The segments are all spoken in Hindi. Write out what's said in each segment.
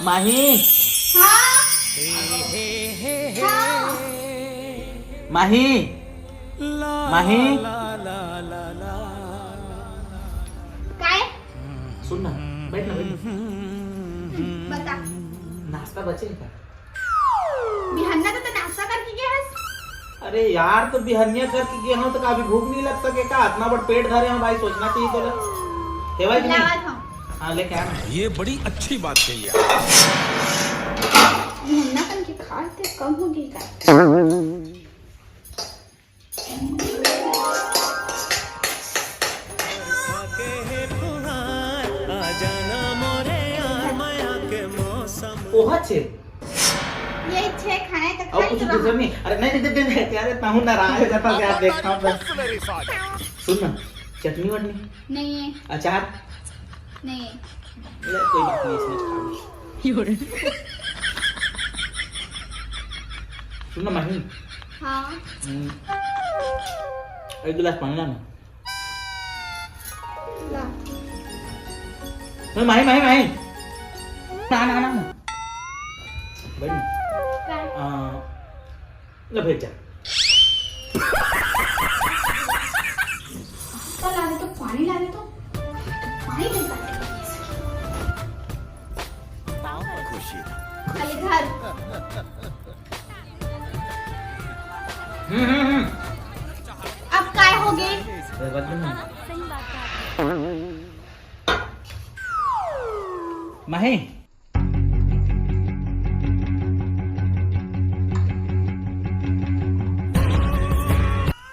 माही हाँ हाँ माही माही काय सुन ना, बैठ ना बैठ ना. बता नाश्ता बचेल का? बिहान्ना तो नाश्ता करके गया है. अरे यार, तो बिहनिया करके गए हो तो कभी भूख नहीं लग सके का? इतना बड़ पेट धरे हो भाई, सोचना चाहिए तो. केवल कि लावा नहीं? था हाँ लेके आना. ये बड़ी अच्छी बात कही यार. बिहान्ना करके खाते कम हो गई का. ओहा छे ये छे खाने तो और खाई कुछ तो दूसरा रहा. नहीं. अरे नहीं नहीं नहीं यार, इतना हूं नाराज हो जाता यार, देखता हूं. सुन ना, चटनी वटनी, नहीं है अचार. नहीं है. ले, कोई बात नहीं, इसमें खा लो. सुन ना माही, हाँ एक गिलास पानी लाना. ला माही माही माही, ना ना ना बैठ ना. काय ले भेज जा. तो ला दे तो पानी ला दे तो पानी नहीं पाते खाली घर. अब काय हो गए. माही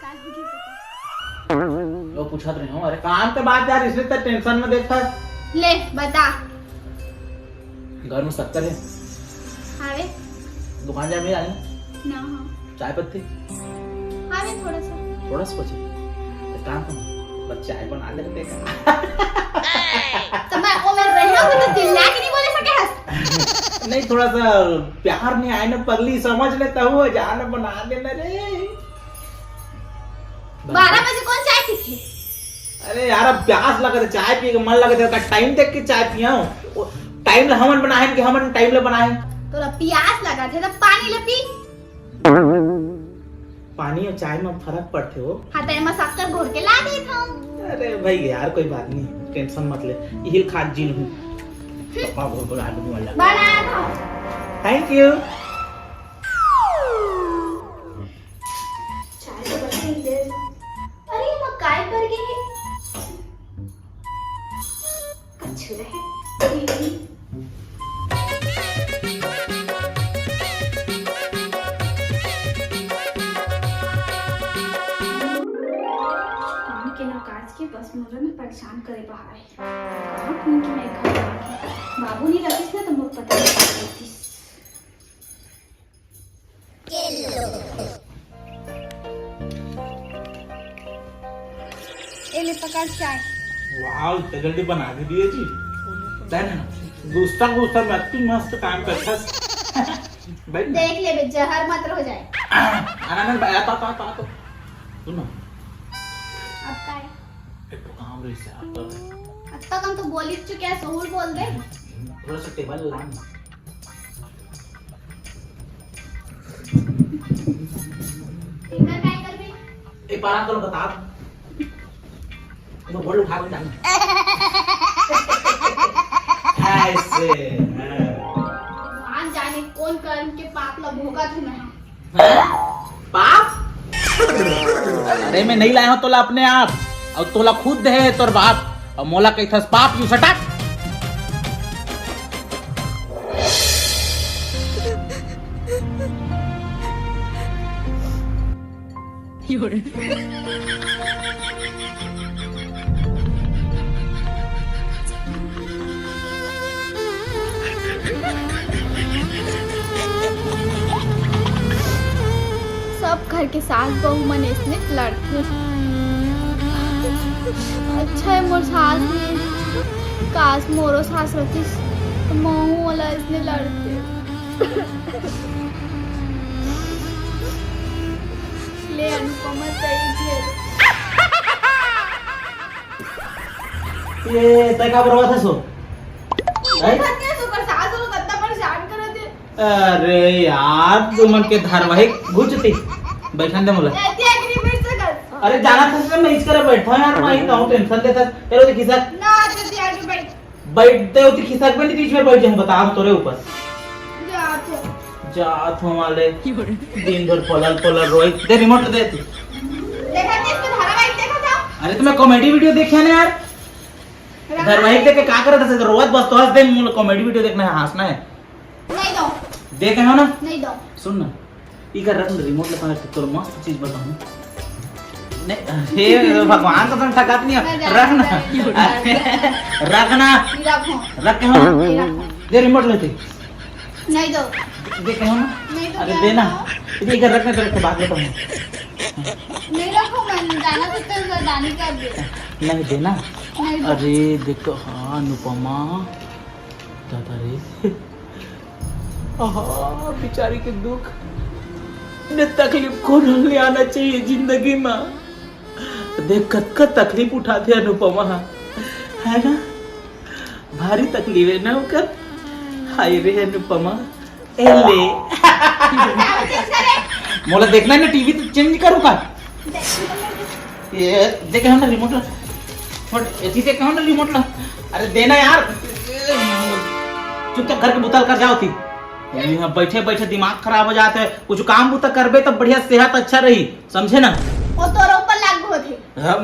काय हो गई वो पूछत रहे हो. अरे काम पे बात यार, इसलिए तो टेंशन में देखता है. ले बता. घर में शक्कर है, हावे दुकान जा में आई. ना हाँ चाय पत्ती हावे थोड़ा सा. थोड़ा सा बचे तो काम करो, बस चाय बना लेते हैं. तो मैं उम्र रही हूँ तो चिल्ला के नहीं बोले सके हंस. नहीं, थोड़ा सा प्यार नहीं आए ना पगली, समझ लेता हूँ. जाना बना देना रे. 12 बजे कौन चाय पीते. अरे यार, अब प्यास लगा, चाय पिए मन लगा, टाइम देख के चाय पिया. टाइम ले हमन बनाए कि हमन टाइम ले बनाए. तोरा प्यास लगा थे तो पानी ले पी. पानी और चाय में फर्क पड़ते हो. हाँ तो मैं शक्कर घोर के ला दी था. अरे भाई यार, कोई बात नहीं, टेंशन मत ले. यही खाद जिन हूँ. पापा बोल आदमी वाला. बनाया था. Thank you. चाय तो बस ही दे. अरे मैं काय कर गई. अच्छा है. के ना काज के बस मुझे ना परेशान करे बाहर है. कहाँ फोन की मैं घर आके बाबू नहीं रखीस ना तो मुझे पता नहीं चलतीस. ए ले पकड़ चाय. वाह, इतना जल्दी बना के दिए जी. गुस्सा मैं इतनी मस्त काम करता. बैठ ना. देख ले बे जहर मत हो जाए. आना ना, आता आता आता आता. सुनो, अब काय एक तो काम रही से आता. अब तक हम तो बोल ही चुके हैं. सहूल बोल दे. थोड़ा सा टेबल लाना. इधर काय कर बे. एक बार तो बता. तो बोल उठा के जाना. ऐसे. भगवान जाने कौन कर्म के पाप ला भोगा थे मैं. पाप? अरे मैं नहीं लाया हूँ तोला अपने आप, और तोला खुद दे तोर बाप, और मोला कही थस पाप. यू सटा. सब घर के सास बहू मन इसने लड़ते. अच्छा है मोर सास में. काश मोरो सास रहती तो महू वाला इसने लड़ते. ले अनुपमा सही झेल. ये तय का बरोबर था सो. भत्या सुपर सास और गद्दा पर अरे यार तुमन के धारावाहिक घुचती बैठन दे मोला। अरे जाना था मैं इस करे बैठा यार मैं कहूं टेंशन देता तेरे तो खिसक ना जल्दी आगे बैठते होती खिसक में बीच में बैठ जाऊं बता तोरे ऊपर जाते जात हो वाले दिन भर पलल रोई दे रिमोट दे तू। देखा थे इसमें धारावाहिक देखा था। अरे तुम्हें कॉमेडी वीडियो देखे ना यार धारावाहिक देख के क्या करत है रोज बस तो हंस दे मुझे कॉमेडी वीडियो देखना है हंसना है नहीं दो देखे हो ना नहीं दो सुन ना ई कर रख रिमोट लगा तो मस्त चीज बताऊं नहीं हे भगवान का तुम ठकात नहीं है रखना रखना रखो रख के हो ना दे रिमोट लेते नहीं दो देखे हो ना नहीं दो अरे देना इधर रखना तो बात लेता हूं नहीं रखो मैं जाना तो दानी कर दे नहीं देना नहीं दो अरे देखो हाँ अनुपमा दादा रे बेचारी के दुख ने तकलीफ को नहीं आना चाहिए जिंदगी में देख कत तकलीफ उठाते अनुपमा है ना भारी तकलीफ है ना ओकर हाय रे अनुपमा ए ले मोला देखना है ना टीवी तो चेंज करूँ का ये देखे हम ना रिमोट ला बट ऐसी देखे हम ना रिमोट ला अरे देना यार चुपचाप घर के बुतल कर जाओ थी यहाँ बैठे बैठे दिमाग खराब हो जाते है कुछ काम बुता करबे तो बढ़िया सेहत अच्छा रही समझे ना वो तोर ऊपर लागू होथे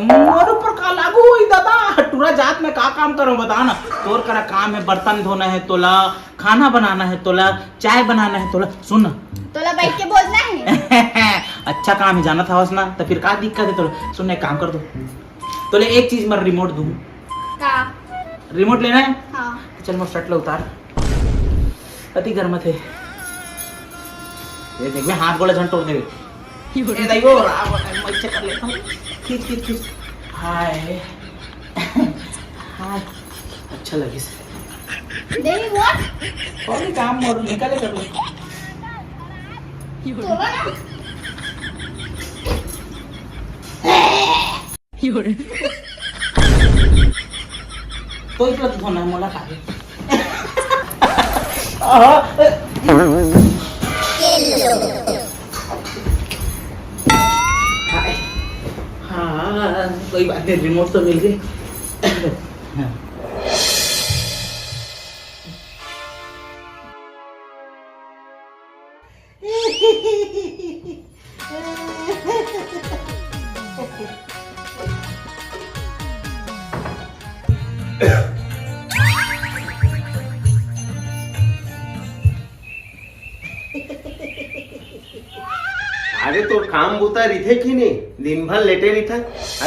मोर ऊपर का लागू हुई दादा टूरा जात में का काम करो बता ना तोर करा काम है बर्तन धोना है तोला खाना बनाना है तोला चाय बनाना है तोला सुन ना तोला बैठ के बोलना है अच्छा काम है जाना था ना तो फिर का दिक्कत है तोला सुन एक काम कर दो तोले एक चीज मैं रिमोट दूं का रिमोट लेना है हां चल मैं शर्ट ला उतार अति गर्म थे ये देख मैं हाथ गोला झंड तोड़ दे ये देखो मैं चेक कर लेता हूं खींच खींच खींच हाय हाय अच्छा लगी से देवी व्हाट और काम और निकाले कर लो तोला ना तो इतना तो होना मोला खा हाँ कोई बात नहीं रिमोट तो मिल गई अरे तो काम बुता रिथे कि नहीं दिन भर लेटे रही था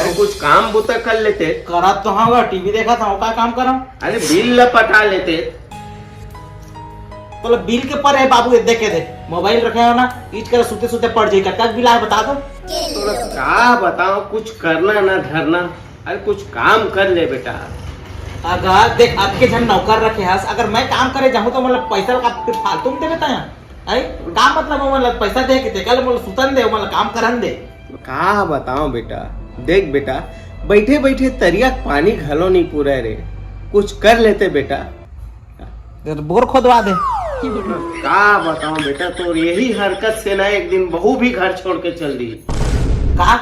अरे कुछ काम बुता कर लेते करा तो हाँ टीवी देखा था क्या काम करा अरे बिल लपटा लेते तो बिल के पर है बाबू देखे थे मोबाइल रखे हो ना ईच कर सुते सुते पड़ जाए कब बिल आए बता दो तो क्या बताओ कुछ करना ना धरना अरे कुछ काम कर ले बेटा अगर देख आपके जन नौकर रखे हस अगर मैं काम करे जाऊँ तो मतलब पैसा का फिर फालतू में दे बेटा आई काम मतलब मतलब पैसा दे के कल मतलब सुतन दे मतलब काम करन दे क्या बताओ बेटा देख बेटा बैठे बैठे तरिया पानी घलो नहीं पूरा रे कुछ कर लेते बेटा बोर खोदवा दे क्या बताओ बेटा तो यही हरकत से ना एक दिन बहू भी घर छोड़ के चल दी का